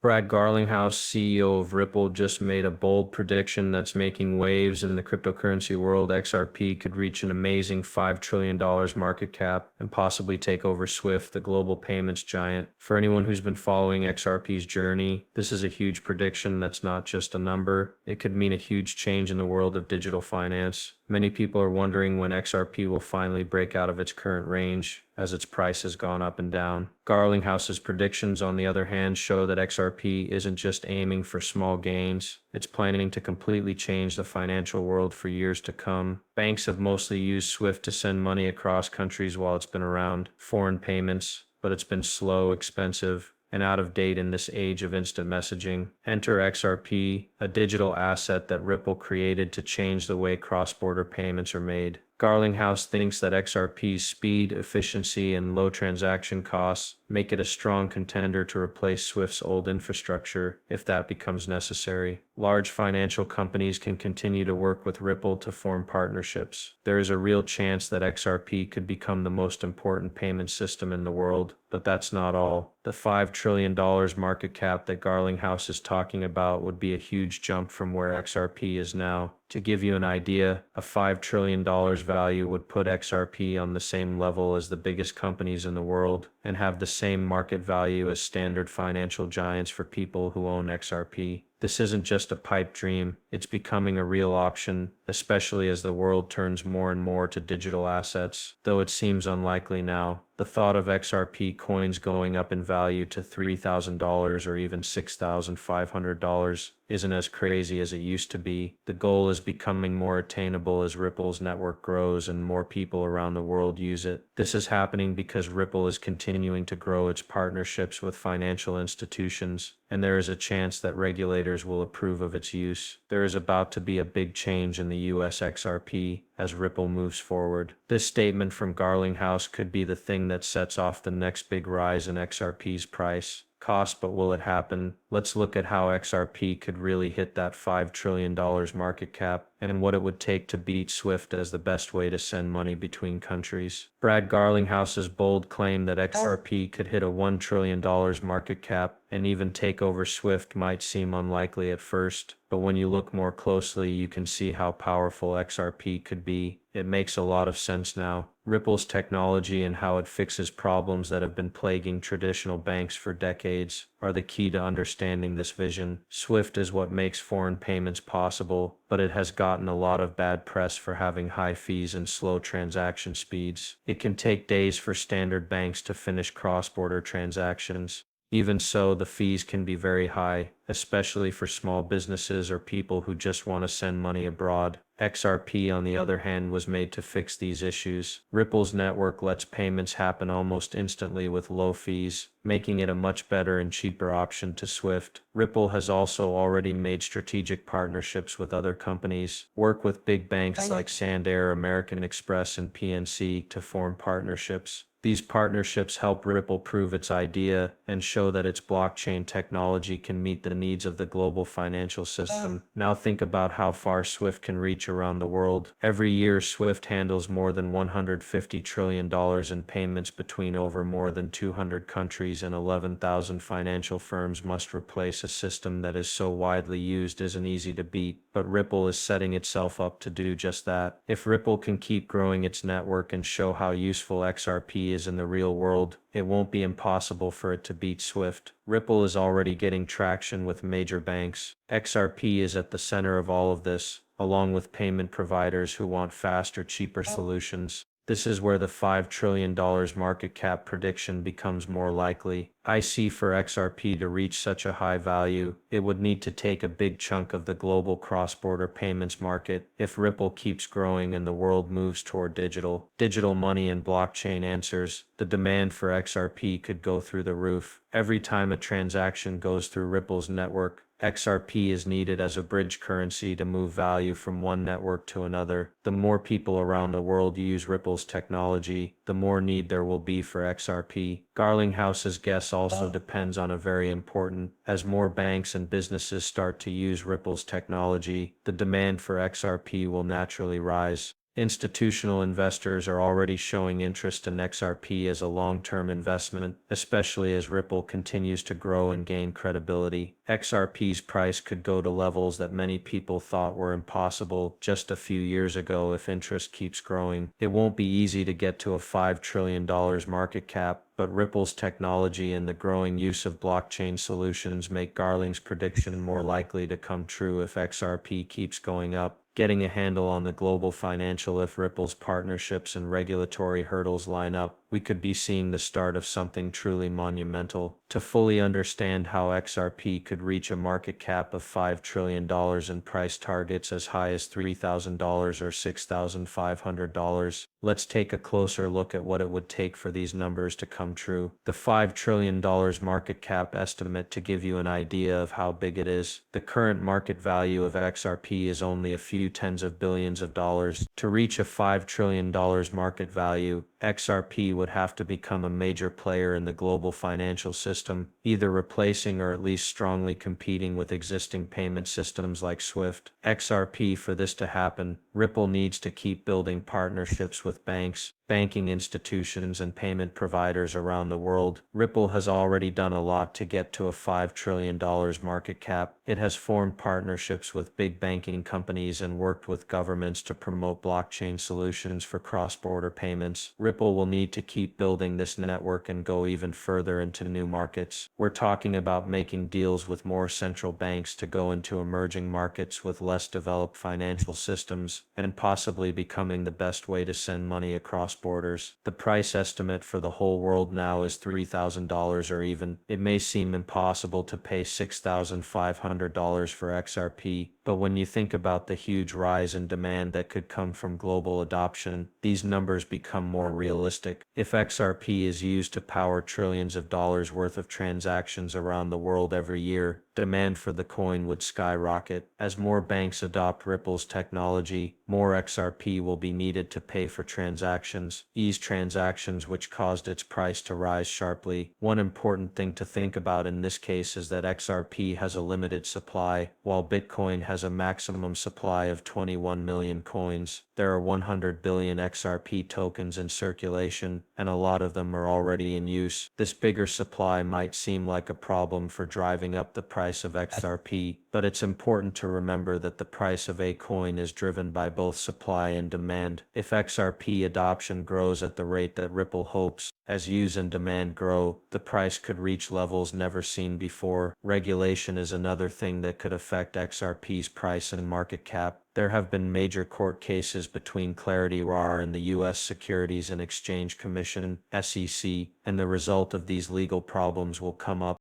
Garlinghouse, CEO of Ripple, just made a bold prediction that's making waves in the cryptocurrency world. XRP could reach an amazing $5 trillion market cap and possibly take over Swift, the global payments giant. For anyone who's been following XRP's journey, this is a huge prediction that's not just a number. It could mean a huge change in the world of digital finance. Many people are wondering when XRP will finally break out of its current range, as its price has gone up and down. Garlinghouse's predictions, on the other hand, show that XRP isn't just aiming for small gains. It's planning to completely change the financial world for years to come. Banks have mostly used Swift to send money across countries while it's been around, foreign payments, but it's been slow, expensive, and out of date in this age of instant messaging. Enter XRP, a digital asset that Ripple created to change the way cross-border payments are made. Garlinghouse thinks that XRP's speed, efficiency, and low transaction costs make it a strong contender to replace Swift's old infrastructure if that becomes necessary. Large financial companies can continue to work with Ripple to form partnerships. There is a real chance that XRP could become the most important payment system in the world, but that's not all. The $5 trillion market cap that Garlinghouse is talking about would be a huge jump from where XRP is now. To give you an idea, a $5 trillion value would put XRP on the same level as the biggest companies in the world and have the same market value as standard financial giants for people who own XRP. This isn't just a pipe dream, it's becoming a real option, especially as the world turns more and more to digital assets. Though it seems unlikely now, the thought of XRP coins going up in value to $3,000 or even $6,500 isn't as crazy as it used to be. The goal is becoming more attainable as Ripple's network grows and more people around the world use it. This is happening because Ripple is continuing to grow its partnerships with financial institutions, and there is a chance that regulators will approve of its use. There is about to be a big change in the US XRP as Ripple moves forward. This statement from Garlinghouse could be the thing that sets off the next big rise in XRP's price. Cost, but will it happen? Let's look at how XRP could really hit that $5 trillion market cap and what it would take to beat Swift as the best way to send money between countries. Garlinghouse's bold claim that XRP could hit a $1 trillion market cap and even take over Swift might seem unlikely at first, but when you look more closely, you can see how powerful XRP could be. It makes a lot of sense now. Ripple's technology and how it fixes problems that have been plaguing traditional banks for decades are the key to understanding this vision. Swift is what makes foreign payments possible, but it has gotten a lot of bad press for having high fees and slow transaction speeds. It can take days for standard banks to finish cross-border transactions. Even so, the fees can be very high, especially for small businesses or people who just want to send money abroad. XRP, on the other hand, was made to fix these issues. Ripple's network lets payments happen almost instantly with low fees, making it a much better and cheaper option to Swift. Ripple has also already made strategic partnerships with other companies, work with big banks like Santander, American Express, and PNC to form partnerships. These partnerships help Ripple prove its idea and show that its blockchain technology can meet the needs of the global financial system. Now think about how far Swift can reach around the world. Every year, Swift handles more than $150 trillion in payments between over more than 200 countries, and 11,000 financial firms must replace a system that is so widely used isn't easy to beat. But Ripple is setting itself up to do just that. If Ripple can keep growing its network and show how useful XRP is in the real world, it won't be impossible for it to beat Swift. Ripple is already getting traction with major banks. XRP is at the center of all of this, along with payment providers who want faster, cheaper solutions. This is where the $5 trillion market cap prediction becomes more likely. I see for XRP to reach such a high value, it would need to take a big chunk of the global cross-border payments market. If Ripple keeps growing and the world moves toward digital money and blockchain answers, the demand for XRP could go through the roof. Every time a transaction goes through Ripple's network, XRP is needed as a bridge currency to move value from one network to another. The more people around the world use Ripple's technology, the more need there will be for XRP. Garlinghouse's guess also depends on a very important. As more banks and businesses start to use Ripple's technology, the demand for XRP will naturally rise. Institutional investors are already showing interest in XRP as a long-term investment, especially as Ripple continues to grow and gain credibility. XRP's price could go to levels that many people thought were impossible just a few years ago if interest keeps growing. It won't be easy to get to a $5 trillion market cap, but Ripple's technology and the growing use of blockchain solutions make Garling's prediction more likely to come true if XRP keeps going up. Getting a handle on the global financial if Ripple's partnerships and regulatory hurdles line up, we could be seeing the start of something truly monumental. To fully understand how XRP could reach a market cap of $5 trillion and price targets as high as $3,000 or $6,500, let's take a closer look at what it would take for these numbers to come true. The $5 trillion market cap estimate, to give you an idea of how big it is. The current market value of XRP is only a few tens of billions of dollars. To reach a $5 trillion market value, XRP would have to become a major player in the global financial system, either replacing or at least strongly competing with existing payment systems like SWIFT. XRP, for this to happen, Ripple needs to keep building partnerships with banks, banking institutions, and payment providers around the world. Ripple has already done a lot to get to a $5 trillion market cap. It has formed partnerships with big banking companies and worked with governments to promote blockchain solutions for cross-border payments. Ripple will need to keep building this network and go even further into new markets. We're talking about making deals with more central banks to go into emerging markets with less developed financial systems, and possibly becoming the best way to send money across borders. The price estimate for the whole world now is $3,000 or even. It may seem impossible to pay $6,500 for XRP, but when you think about the huge rise in demand that could come from global adoption, these numbers become more realistic. If XRP is used to power trillions of dollars worth of transactions around the world every year, demand for the coin would skyrocket. As more banks adopt Ripple's technology, more XRP will be needed to pay for transactions, ease transactions, which caused its price to rise sharply. One important thing to think about in this case is that XRP has a limited supply, while Bitcoin has a maximum supply of 21 million coins. There are 100 billion XRP tokens in circulation, and a lot of them are already in use. This bigger supply might seem like a problem for driving up the price of XRP, but it's important to remember that the price of a coin is driven by both supply and demand. If XRP adoption grows at the rate that Ripple hopes, as use and demand grow, the price could reach levels never seen before. Regulation is another thing that could affect XRP's price and market cap. There have been major court cases between Clarity RAR and the U.S. Securities and Exchange Commission (SEC), and the result of these legal problems will come up